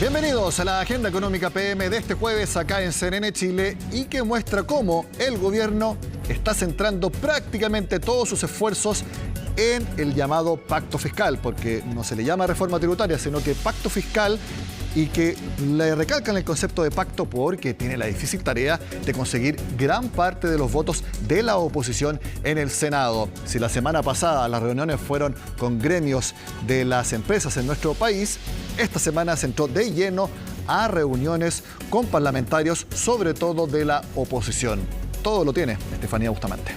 Bienvenidos a la Agenda Económica PM de este jueves acá en CNN Chile y que muestra cómo el gobierno está centrando prácticamente todos sus esfuerzos en el llamado pacto fiscal, porque no se le llama reforma tributaria, sino que pacto fiscal, y que le recalcan el concepto de pacto porque tiene la difícil tarea de conseguir gran parte de los votos de la oposición en el Senado. Si la semana pasada las reuniones fueron con gremios de las empresas en nuestro país, esta semana se entró de lleno a reuniones con parlamentarios, sobre todo de la oposición. Todo lo tiene Estefanía Bustamante.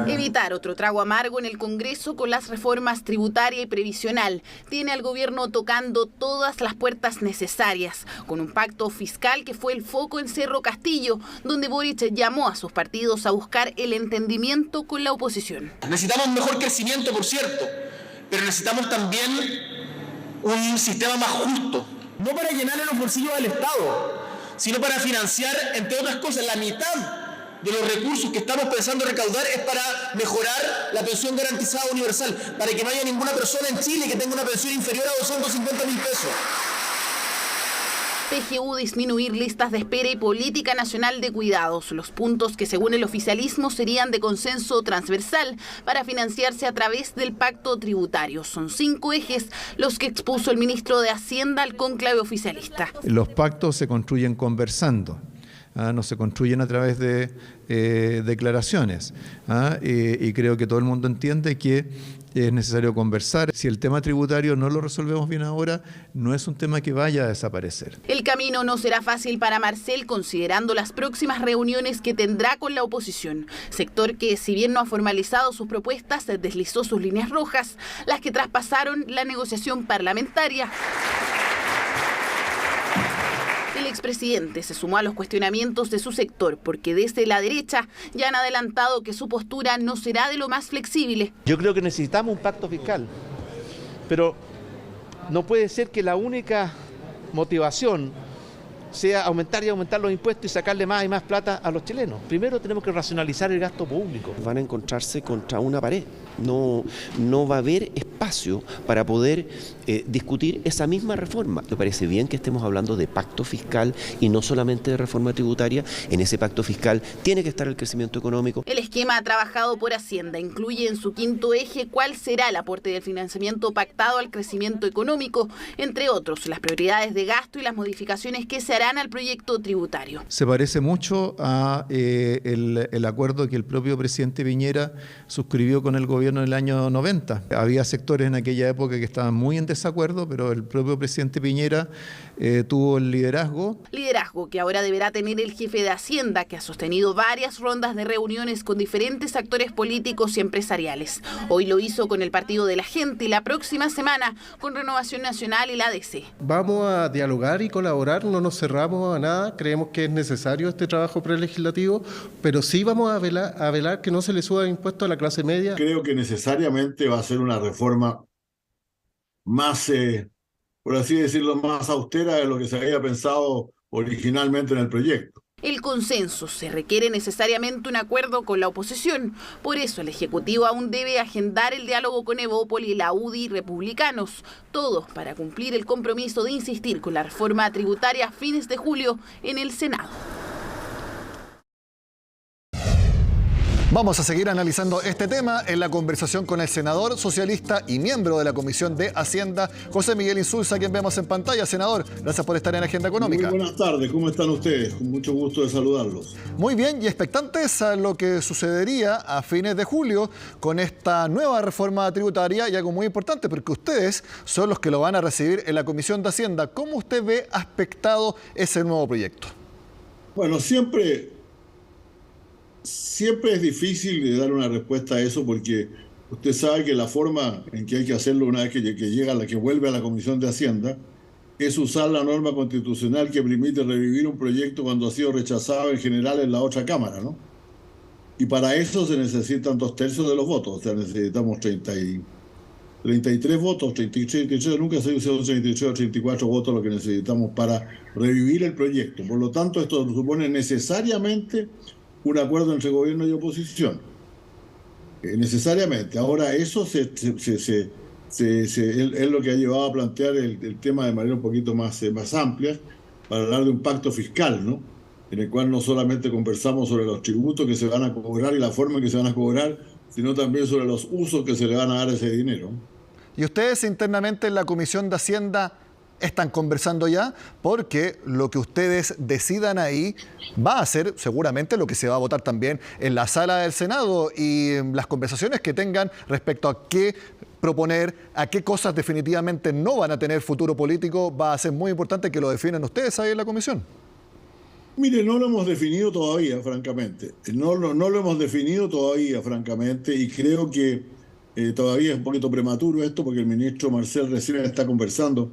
Evitar otro trago amargo en el Congreso con las reformas tributaria y previsional tiene al gobierno tocando todas las puertas necesarias, con un pacto fiscal que fue el foco en Cerro Castillo, donde Boric llamó a sus partidos a buscar el entendimiento con la oposición. Necesitamos mejor crecimiento, por cierto, pero necesitamos también un sistema más justo, no para llenarle los bolsillos al Estado, sino para financiar, entre otras cosas, la mitad de los recursos que estamos pensando recaudar es para mejorar la pensión garantizada universal, para que no haya ninguna persona en Chile que tenga una pensión inferior a 250.000 pesos. PGU disminuir listas de espera y política nacional de cuidados, los puntos que según el oficialismo serían de consenso transversal para financiarse a través del pacto tributario. Son 5 ejes los que expuso el ministro de Hacienda al cónclave oficialista. Los pactos se construyen conversando. No se construyen a través de declaraciones. Y creo que todo el mundo entiende que es necesario conversar. Si el tema tributario no lo resolvemos bien ahora, no es un tema que vaya a desaparecer. El camino no será fácil para Marcel, considerando las próximas reuniones que tendrá con la oposición. Sector que, si bien no ha formalizado sus propuestas, deslizó sus líneas rojas, las que traspasaron la negociación parlamentaria. El expresidente se sumó a los cuestionamientos de su sector porque desde la derecha ya han adelantado que su postura no será de lo más flexible. Yo creo que necesitamos un pacto fiscal, pero no puede ser que la única motivación sea aumentar y aumentar los impuestos y sacarle más y más plata a los chilenos. Primero tenemos que racionalizar el gasto público. Van a encontrarse contra una pared. No va a haber espacio para poder discutir esa misma reforma. Me parece bien que estemos hablando de pacto fiscal y no solamente de reforma tributaria. En ese pacto fiscal tiene que estar el crecimiento económico. El esquema trabajado por Hacienda incluye en su quinto eje cuál será el aporte del financiamiento pactado al crecimiento económico, entre otros las prioridades de gasto y las modificaciones que se harán al proyecto tributario. Se parece mucho a el acuerdo que el propio presidente Piñera suscribió con el gobierno en el año 90. Había sectores en aquella época que estaban muy en desacuerdo, pero el propio presidente Piñera tuvo el liderazgo. Liderazgo que ahora deberá tener el jefe de Hacienda, que ha sostenido varias rondas de reuniones con diferentes actores políticos y empresariales. Hoy lo hizo con el Partido de la Gente y la próxima semana con Renovación Nacional y la ADC. Vamos a dialogar y colaborar, no nos cerramos a nada, creemos que es necesario este trabajo prelegislativo, pero sí vamos a velar que no se le suba impuestos a la clase media. Creo que necesariamente va a ser una reforma más, por así decirlo, más austera de lo que se había pensado originalmente en el proyecto. El consenso se requiere necesariamente un acuerdo con la oposición. Por eso el Ejecutivo aún debe agendar el diálogo con Evópoli, la UDI y republicanos. Todos para cumplir el compromiso de insistir con la reforma tributaria a fines de julio en el Senado. Vamos a seguir analizando este tema en la conversación con el senador socialista y miembro de la Comisión de Hacienda, José Miguel Insulza, a quien vemos en pantalla. Senador, gracias por estar en Agenda Económica. Muy buenas tardes, ¿cómo están ustedes? Con mucho gusto de saludarlos. Muy bien, y expectantes a lo que sucedería a fines de julio con esta nueva reforma tributaria, y algo muy importante porque ustedes son los que lo van a recibir en la Comisión de Hacienda. ¿Cómo usted ve aspectado ese nuevo proyecto? Bueno, siempre es difícil de dar una respuesta a eso porque usted sabe que la forma en que hay que hacerlo una vez que llega que vuelve a la Comisión de Hacienda es usar la norma constitucional que permite revivir un proyecto cuando ha sido rechazado en general en la otra Cámara, ¿no? Y para eso se necesitan 2/3 de los votos, o sea, necesitamos 33 votos, 33, nunca se usó 33 o 34 votos lo que necesitamos para revivir el proyecto. Por lo tanto, esto supone necesariamente un acuerdo entre gobierno y oposición. necesariamente. Ahora, eso es lo que ha llevado a plantear el tema de manera un poquito más amplia, para hablar de un pacto fiscal, ¿no? En el cual no solamente conversamos sobre los tributos que se van a cobrar y la forma en que se van a cobrar, sino también sobre los usos que se le van a dar a ese dinero. ¿Y ustedes internamente en la Comisión de Hacienda están conversando ya? Porque lo que ustedes decidan ahí va a ser seguramente lo que se va a votar también en la sala del Senado, y las conversaciones que tengan respecto a qué proponer, a qué cosas definitivamente no van a tener futuro político, va a ser muy importante que lo definan ustedes ahí en la comisión. Mire, no lo hemos definido todavía, francamente. No lo hemos definido todavía, francamente, y creo que todavía es un poquito prematuro esto, porque el ministro Marcel recién está conversando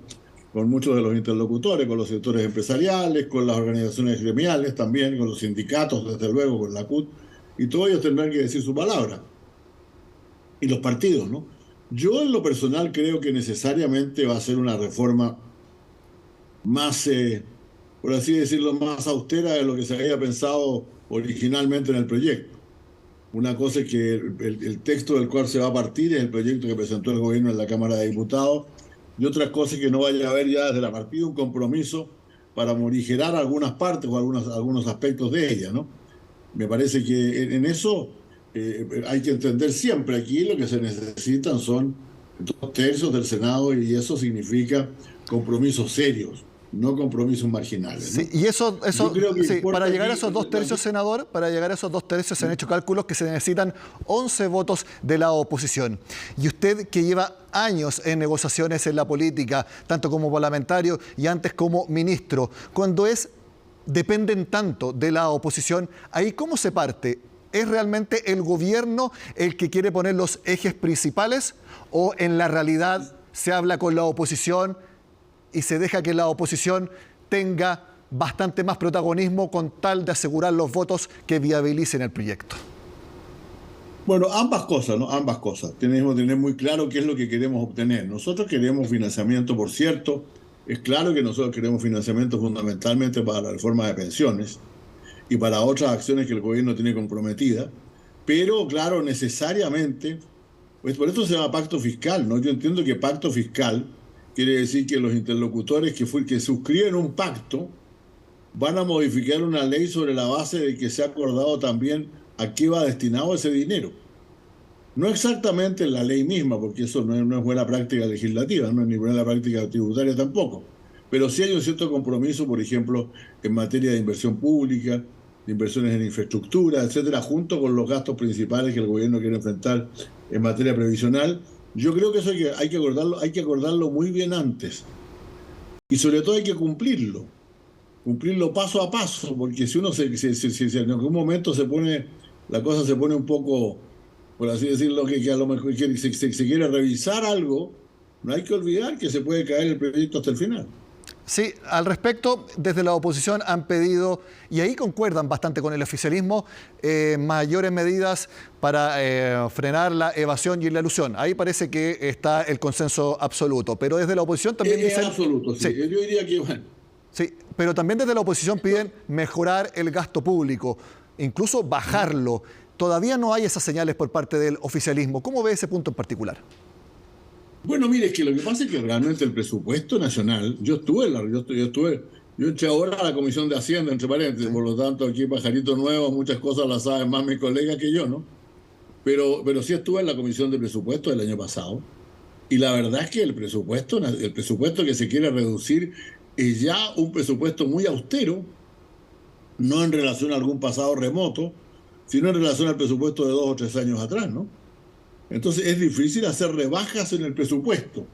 con muchos de los interlocutores, con los sectores empresariales, con las organizaciones gremiales también, con los sindicatos, desde luego, con la CUT, y todos ellos tendrán que decir su palabra. Y los partidos, ¿no? Yo en lo personal creo que necesariamente va a ser una reforma más, por así decirlo, más austera de lo que se había pensado originalmente en el proyecto. Una cosa es que el texto del cual se va a partir es el proyecto que presentó el gobierno en la Cámara de Diputados, y otras cosas que no vaya a haber ya desde la partida un compromiso para morigerar algunas partes o algunos aspectos de ella, ¿no? Me parece que en eso hay que entender siempre, aquí lo que se necesitan son 2/3 del Senado, y eso significa compromisos serios, no compromisos marginales, ¿no? Sí, y eso sí, para llegar a esos 2/3, senador, para llegar a esos 2/3 se han hecho cálculos que se necesitan 11 votos de la oposición. Y usted, que lleva años en negociaciones en la política, tanto como parlamentario y antes como ministro, cuando dependen tanto de la oposición, ¿ahí cómo se parte? ¿Es realmente el gobierno el que quiere poner los ejes principales, o en la realidad se habla con la oposición y se deja que la oposición tenga bastante más protagonismo con tal de asegurar los votos que viabilicen el proyecto? Bueno, ambas cosas, ¿no? Ambas cosas. Tenemos que tener muy claro qué es lo que queremos obtener. Nosotros queremos financiamiento, por cierto. Es claro que nosotros queremos financiamiento fundamentalmente para la reforma de pensiones y para otras acciones que el gobierno tiene comprometidas. Pero, claro, necesariamente, pues por eso se llama pacto fiscal, ¿no? Yo entiendo que pacto fiscal quiere decir que los interlocutores que suscriben un pacto van a modificar una ley sobre la base de que se ha acordado también a qué va destinado ese dinero. No exactamente en la ley misma, porque eso no es buena práctica legislativa, no es ni buena práctica tributaria tampoco. Pero sí hay un cierto compromiso, por ejemplo, en materia de inversión pública, de inversiones en infraestructura, etcétera, junto con los gastos principales que el gobierno quiere enfrentar en materia previsional. Yo creo que eso hay que acordarlo muy bien antes. Y sobre todo hay que cumplirlo paso a paso, porque si uno en algún momento la cosa se pone un poco, por así decirlo, que a lo mejor se quiere revisar algo, no hay que olvidar que se puede caer el proyecto hasta el final. Sí, al respecto, desde la oposición han pedido, y ahí concuerdan bastante con el oficialismo, mayores medidas para frenar la evasión y la elusión. Ahí parece que está el consenso absoluto, pero desde la oposición también dicen... absoluto, sí. Yo diría que, bueno... Sí, pero también desde la oposición piden mejorar el gasto público, incluso bajarlo. Todavía no hay esas señales por parte del oficialismo. ¿Cómo ve ese punto en particular? Bueno, mire, es que lo que pasa es que realmente el presupuesto nacional, yo entré ahora a la Comisión de Hacienda, entre paréntesis, por lo tanto aquí pajarito nuevo, muchas cosas las saben más mis colegas que yo, ¿no? Pero sí estuve en la Comisión de Presupuesto del año pasado, y la verdad es que el presupuesto que se quiere reducir es ya un presupuesto muy austero, no en relación a algún pasado remoto, sino en relación al presupuesto de 2 o 3 años atrás, ¿no? Entonces es difícil hacer rebajas en el presupuesto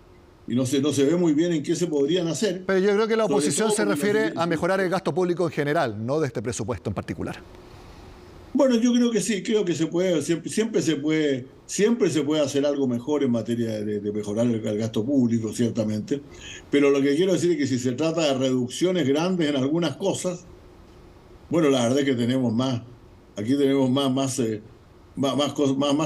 y no se ve muy bien en qué se podrían hacer. Pero yo creo que la oposición se refiere a mejorar el gasto público en general, no de este presupuesto en particular. Bueno, yo creo que sí, creo que se puede, siempre se puede hacer algo mejor en materia de mejorar el gasto público, ciertamente. Pero lo que quiero decir es que si se trata de reducciones grandes en algunas cosas, bueno, la verdad es que tenemos aquí tenemos más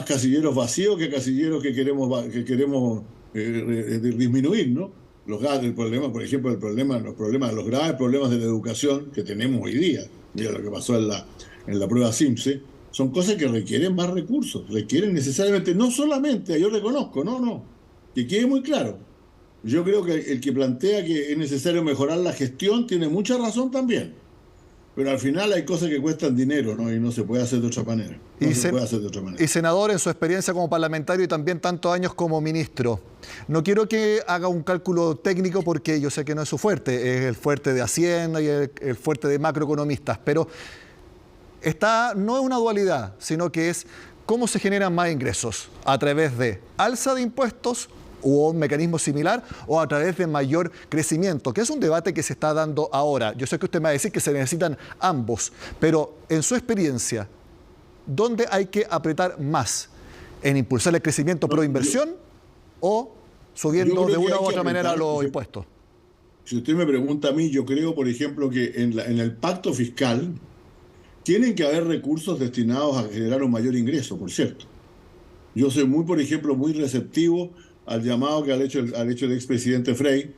casilleros vacíos que casilleros que queremos disminuir, ¿no? Los graves problemas, por ejemplo, los graves problemas de la educación que tenemos hoy día. Mira lo que pasó en la prueba SIMSE, son cosas que requieren más recursos, requieren necesariamente, no solamente, yo reconozco, no, que quede muy claro. Yo creo que el que plantea que es necesario mejorar la gestión tiene mucha razón también. Pero al final hay cosas que cuestan dinero, ¿no? Y no se puede hacer de otra manera. Y senador, en su experiencia como parlamentario y también tantos años como ministro, no quiero que haga un cálculo técnico porque yo sé que no es su fuerte, es el fuerte de Hacienda y el fuerte de macroeconomistas, pero no es una dualidad, sino que es cómo se generan más ingresos, a través de alza de impuestos o un mecanismo similar, o a través de mayor crecimiento, que es un debate que se está dando ahora. Yo sé que usted me va a decir que se necesitan ambos, pero en su experiencia, ¿dónde hay que apretar más? ¿En impulsar el crecimiento pro inversión o subiendo de una u otra manera los impuestos? Si usted me pregunta a mí, yo creo, por ejemplo, que en el pacto fiscal tienen que haber recursos destinados a generar un mayor ingreso, por cierto. Yo soy por ejemplo, muy receptivo al llamado que ha hecho el expresidente Frei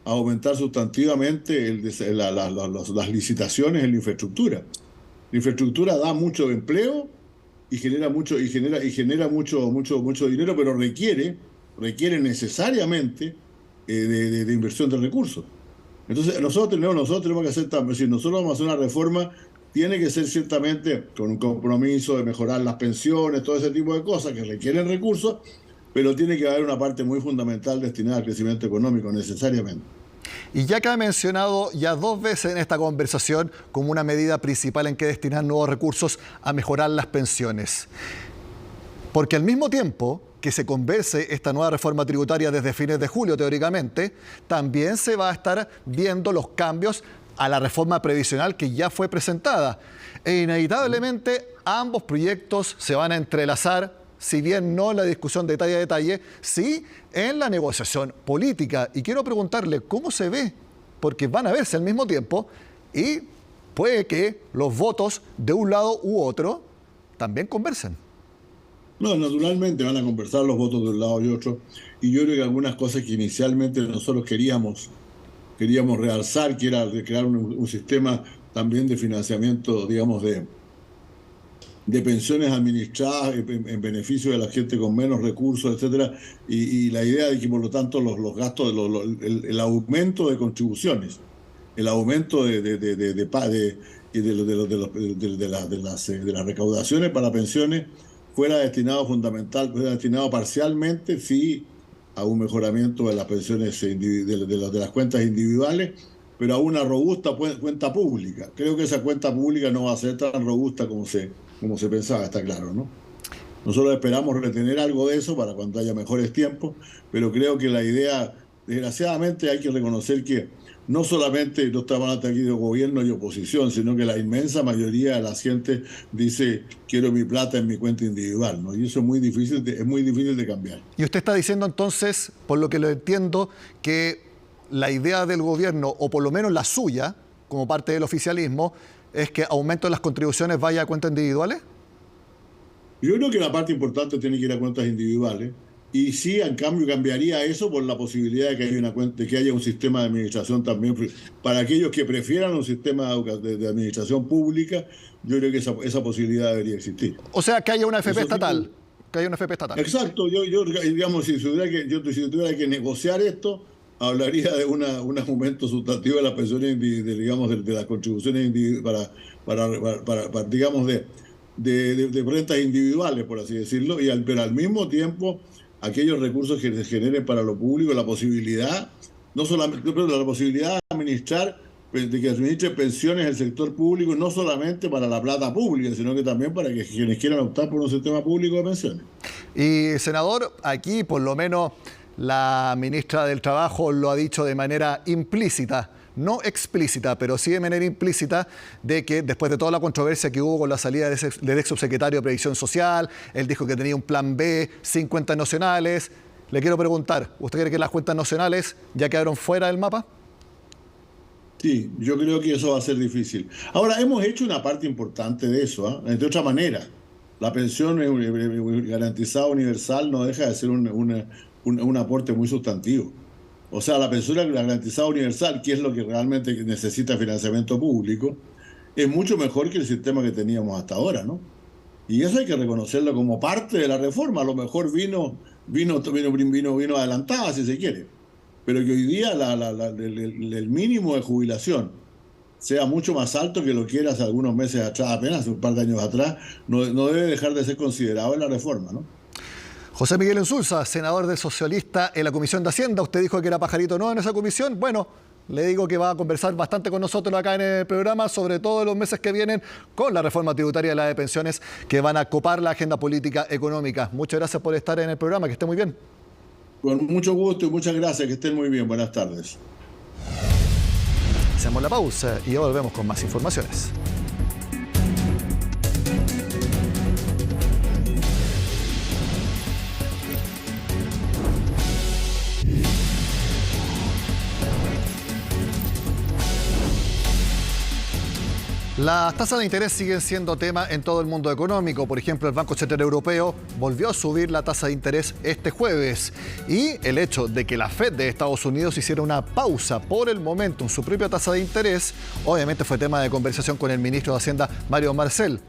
a aumentar sustantivamente las licitaciones en la infraestructura. La infraestructura da mucho empleo y genera mucho dinero, pero requiere necesariamente de inversión de recursos. Entonces nosotros tenemos que hacer también, si nosotros vamos a hacer una reforma, tiene que ser ciertamente con un compromiso de mejorar las pensiones, todo ese tipo de cosas que requieren recursos, pero tiene que haber una parte muy fundamental destinada al crecimiento económico, necesariamente. Y ya que ha mencionado ya 2 veces en esta conversación como una medida principal en que destinar nuevos recursos a mejorar las pensiones, porque al mismo tiempo que se converse esta nueva reforma tributaria desde fines de julio, teóricamente, también se va a estar viendo los cambios a la reforma previsional que ya fue presentada. E inevitablemente ambos proyectos se van a entrelazar, si bien no en la discusión detalle a detalle, sí en la negociación política. Y quiero preguntarle cómo se ve, porque van a verse al mismo tiempo y puede que los votos de un lado u otro también conversen. No, naturalmente van a conversar los votos de un lado y otro. Y yo creo que algunas cosas que inicialmente nosotros queríamos realzar, que era de crear un sistema también de financiamiento, digamos, de pensiones administradas en beneficio de la gente con menos recursos, etcétera, y la idea de que por lo tanto los gastos, el aumento de contribuciones, el aumento de las recaudaciones para pensiones fuera destinado parcialmente, sí, a un mejoramiento de las pensiones de las cuentas individuales, pero a una robusta cuenta pública. Creo que esa cuenta pública no va a ser tan robusta como se pensaba, está claro, ¿no? Nosotros esperamos retener algo de eso para cuando haya mejores tiempos, pero creo que la idea, desgraciadamente hay que reconocer que no solamente no estamos hablando aquí de gobierno y oposición, sino que la inmensa mayoría de la gente dice quiero mi plata en mi cuenta individual, ¿no? Y eso es muy difícil de cambiar. Y usted está diciendo entonces, por lo que lo entiendo, que la idea del gobierno, o por lo menos la suya, como parte del oficialismo, es que aumento de las contribuciones vaya a cuentas individuales. Yo creo que la parte importante tiene que ir a cuentas individuales. Y sí, en cambio, cambiaría eso por la posibilidad de que haya un sistema de administración también. Para aquellos que prefieran un sistema de administración pública, yo creo que esa posibilidad debería existir. O sea, que haya una FP estatal. Que haya una FP estatal. Exacto. Yo digamos, si tuviera que negociar esto, hablaría de un aumento sustantivo de las pensiones, de las contribuciones para digamos, de rentas individuales, por así decirlo, pero al mismo tiempo aquellos recursos que se generen para lo público, la posibilidad, no solamente, pero la posibilidad de que administre pensiones el sector público, no solamente para la plata pública, sino que también para que quienes quieran optar por un sistema público de pensiones. Y, senador, aquí por lo menos la ministra del Trabajo lo ha dicho de manera implícita, no explícita, pero sí de manera implícita, de que después de toda la controversia que hubo con la salida del ex subsecretario de Previsión Social, él dijo que tenía un plan B sin cuentas nacionales. Le quiero preguntar, ¿usted cree que las cuentas nacionales ya quedaron fuera del mapa? Sí, yo creo que eso va a ser difícil. Ahora, hemos hecho una parte importante de eso, ¿eh? De otra manera. La pensión garantizada universal no deja de ser un aporte muy sustantivo. O sea, la pensión garantizada universal, que es lo que realmente necesita financiamiento público, es mucho mejor que el sistema que teníamos hasta ahora, ¿no? Y eso hay que reconocerlo como parte de la reforma. A lo mejor vino adelantada, si se quiere. Pero que hoy día el mínimo de jubilación sea mucho más alto que lo que era hace algunos meses atrás, apenas un par de años atrás, no debe dejar de ser considerado en la reforma, ¿no? José Miguel Insulza, senador del Socialista en la Comisión de Hacienda. Usted dijo que era pajarito no en esa comisión. Bueno, le digo que va a conversar bastante con nosotros acá en el programa, sobre todo en los meses que vienen, con la reforma tributaria y la de pensiones que van a copar la agenda política económica. Muchas gracias por estar en el programa, que esté muy bien. Con mucho gusto y muchas gracias, que estén muy bien. Buenas tardes. Hacemos la pausa y ya volvemos con más informaciones. Las tasas de interés siguen siendo tema en todo el mundo económico. Por ejemplo, el Banco Central Europeo volvió a subir la tasa de interés este jueves. Y el hecho de que la Fed de Estados Unidos hiciera una pausa por el momento en su propia tasa de interés, obviamente fue tema de conversación con el ministro de Hacienda, Mario Marcel.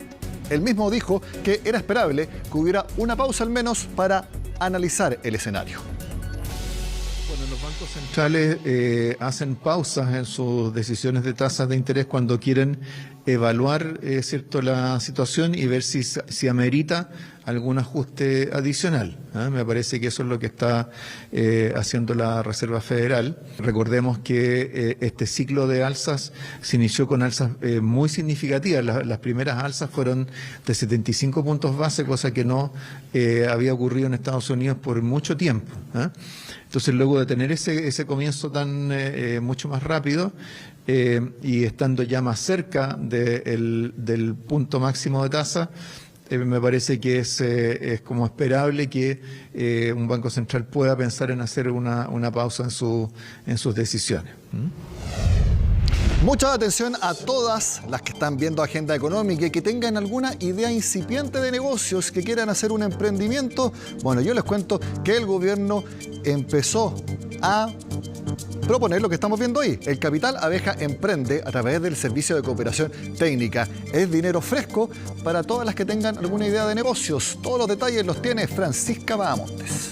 Él mismo dijo que era esperable que hubiera una pausa al menos para analizar el escenario. Bueno, los bancos centrales hacen pausas en sus decisiones de tasas de interés cuando quieren evaluar la situación y ver si amerita algún ajuste adicional. Me parece que eso es lo que está haciendo la Reserva Federal. Recordemos que este ciclo de alzas se inició con alzas muy significativas. Las primeras alzas fueron de 75 puntos base, cosa que no había ocurrido en Estados Unidos por mucho tiempo. Entonces, luego de tener ese comienzo tan mucho más rápido y estando ya más cerca del punto máximo de tasa, me parece que es como esperable que un Banco Central pueda pensar en hacer una pausa en sus decisiones. Mucha atención a todas las que están viendo agenda económica y que tengan alguna idea incipiente de negocios, que quieran hacer un emprendimiento. Bueno, yo les cuento que el gobierno empezó a proponer lo que estamos viendo hoy. El Capital Abeja Emprende a través del Servicio de Cooperación Técnica. Es dinero fresco para todas las que tengan alguna idea de negocios. Todos los detalles los tiene Francisca Bahamontes.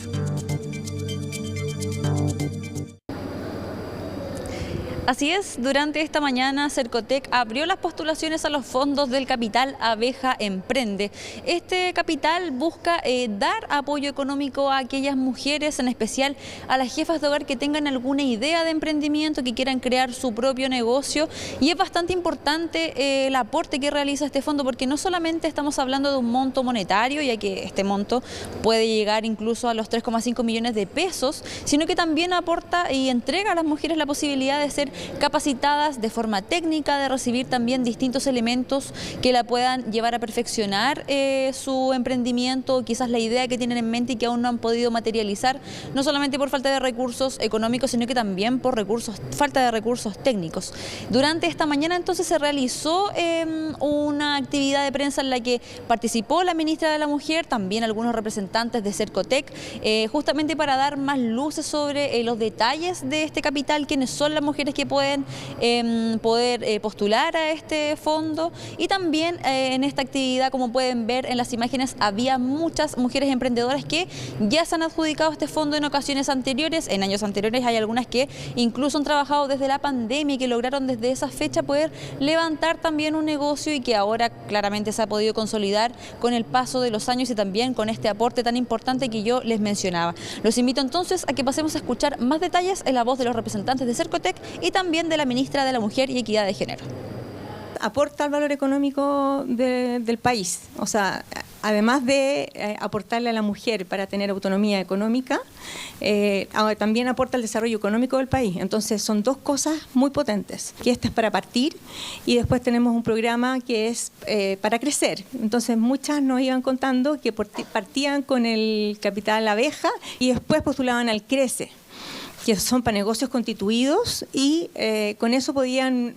Así es, durante esta mañana Cercotec abrió las postulaciones a los fondos del Capital Abeja Emprende. Este capital busca dar apoyo económico a aquellas mujeres, en especial a las jefas de hogar que tengan alguna idea de emprendimiento, que quieran crear su propio negocio. Y es bastante importante el aporte que realiza este fondo, porque no solamente estamos hablando de un monto monetario, ya que este monto puede llegar incluso a los 3,5 millones de pesos, sino que también aporta y entrega a las mujeres la posibilidad de ser capacitadas de forma técnica, de recibir también distintos elementos que la puedan llevar a perfeccionar su emprendimiento, quizás la idea que tienen en mente y que aún no han podido materializar, no solamente por falta de recursos económicos, sino que también por falta de recursos técnicos. Durante esta mañana entonces se realizó una actividad de prensa en la que participó la ministra de la Mujer, también algunos representantes de Cercotec, justamente para dar más luces sobre los detalles de este capital, quiénes son las mujeres que pueden poder postular a este fondo. Y también en esta actividad, como pueden ver en las imágenes, había muchas mujeres emprendedoras que ya se han adjudicado este fondo en ocasiones anteriores, en años anteriores. Hay algunas que incluso han trabajado desde la pandemia y que lograron desde esa fecha poder levantar también un negocio, y que ahora claramente se ha podido consolidar con el paso de los años y también con este aporte tan importante que yo les mencionaba. Los invito entonces a que pasemos a escuchar más detalles en la voz de los representantes de Cercotec y también de la ministra de la Mujer y Equidad de Género. Aporta al valor económico del país, o sea, además de aportarle a la mujer para tener autonomía económica, también aporta al desarrollo económico del país. Entonces son dos cosas muy potentes, que esta es para partir y después tenemos un programa que es para crecer. Entonces muchas nos iban contando que partían con el Capital Abeja y después postulaban al Crece, que son para negocios constituidos y con eso podían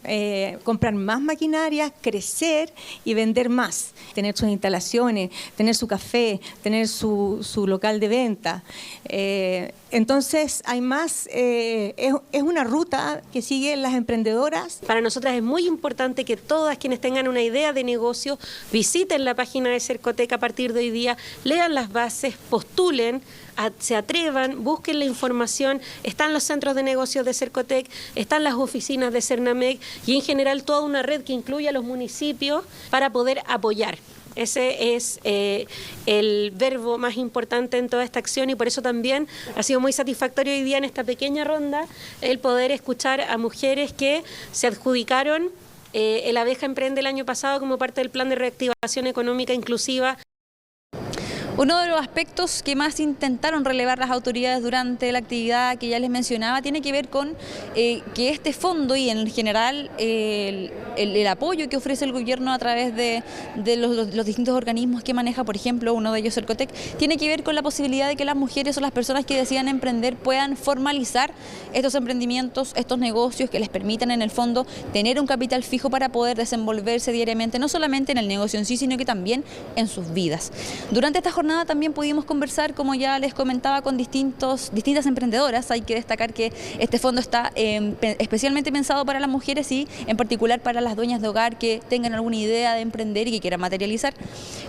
comprar más maquinarias, crecer y vender más, tener sus instalaciones, tener su café, tener su local de venta. Entonces hay más, es una ruta que siguen las emprendedoras. Para nosotras es muy importante que todas quienes tengan una idea de negocio visiten la página de Cercotec a partir de hoy día, lean las bases, postulen, se atrevan, busquen la información. Están los centros de negocios de Cercotec, están las oficinas de Cernamec y en general toda una red que incluye a los municipios para poder apoyar. Ese es el verbo más importante en toda esta acción y por eso también ha sido muy satisfactorio hoy día en esta pequeña ronda el poder escuchar a mujeres que se adjudicaron el Abeja Emprende el año pasado como parte del plan de reactivación económica inclusiva. Uno de los aspectos que más intentaron relevar las autoridades durante la actividad que ya les mencionaba tiene que ver con que este fondo y en general el apoyo que ofrece el gobierno a través de los distintos organismos que maneja, por ejemplo, uno de ellos Cercotec, tiene que ver con la posibilidad de que las mujeres o las personas que decidan emprender puedan formalizar estos emprendimientos, estos negocios que les permitan en el fondo tener un capital fijo para poder desenvolverse diariamente, no solamente en el negocio en sí, sino que también en sus vidas. Durante esta jornada también pudimos conversar, como ya les comentaba, con distintas emprendedoras. Hay que destacar que este fondo está especialmente pensado para las mujeres y en particular para las dueñas de hogar que tengan alguna idea de emprender y que quieran materializar.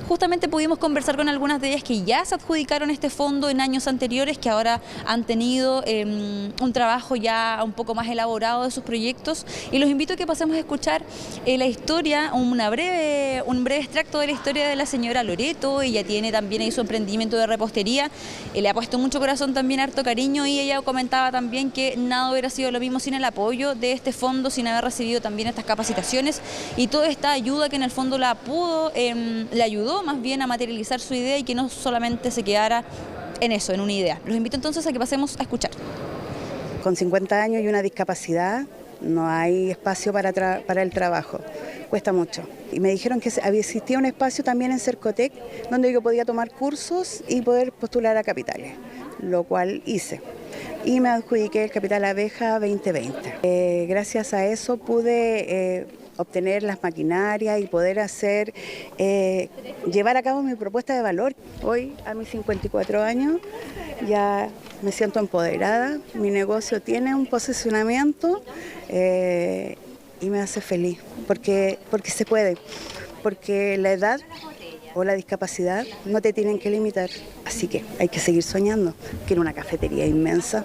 Justamente pudimos conversar con algunas de ellas que ya se adjudicaron este fondo en años anteriores, que ahora han tenido un trabajo ya un poco más elaborado de sus proyectos, y los invito a que pasemos a escuchar la historia, un breve extracto de la historia de la señora Loreto. Ella tiene también su emprendimiento de repostería, le ha puesto mucho corazón, también harto cariño, y ella comentaba también que nada hubiera sido lo mismo sin el apoyo de este fondo, sin haber recibido también estas capacitaciones y toda esta ayuda que en el fondo le ayudó más bien a materializar su idea y que no solamente se quedara en eso, en una idea. Los invito entonces a que pasemos a escuchar. Con 50 años y una discapacidad no hay espacio para el trabajo, cuesta mucho. Y me dijeron que existía un espacio también en Cercotec donde yo podía tomar cursos y poder postular a capitales, lo cual hice. Y me adjudiqué el Capital Abeja 2020. Gracias a eso pude obtener las maquinarias y poder llevar a cabo mi propuesta de valor. Hoy, a mis 54 años, ya me siento empoderada, mi negocio tiene un posicionamiento y me hace feliz, porque se puede, porque la edad o la discapacidad no te tienen que limitar, así que hay que seguir soñando. Quiero una cafetería inmensa.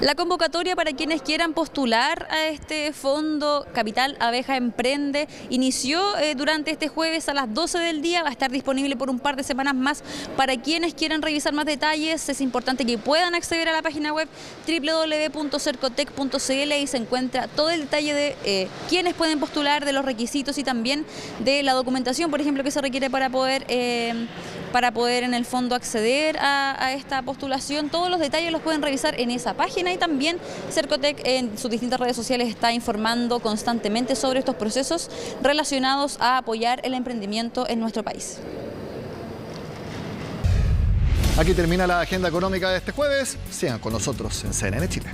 La convocatoria para quienes quieran postular a este fondo Capital Abeja Emprende inició durante este jueves a las 12 del día, va a estar disponible por un par de semanas más para quienes quieran revisar más detalles. Es importante que puedan acceder a la página web www.cercotec.cl y se encuentra todo el detalle de quienes pueden postular, de los requisitos y también de la documentación, por ejemplo, que se requiere para poder en el fondo acceder a esta postulación. Todos los detalles los pueden revisar en esa página y también Cercotec en sus distintas redes sociales está informando constantemente sobre estos procesos relacionados a apoyar el emprendimiento en nuestro país. Aquí termina la agenda económica de este jueves. Sigan con nosotros en CNN Chile.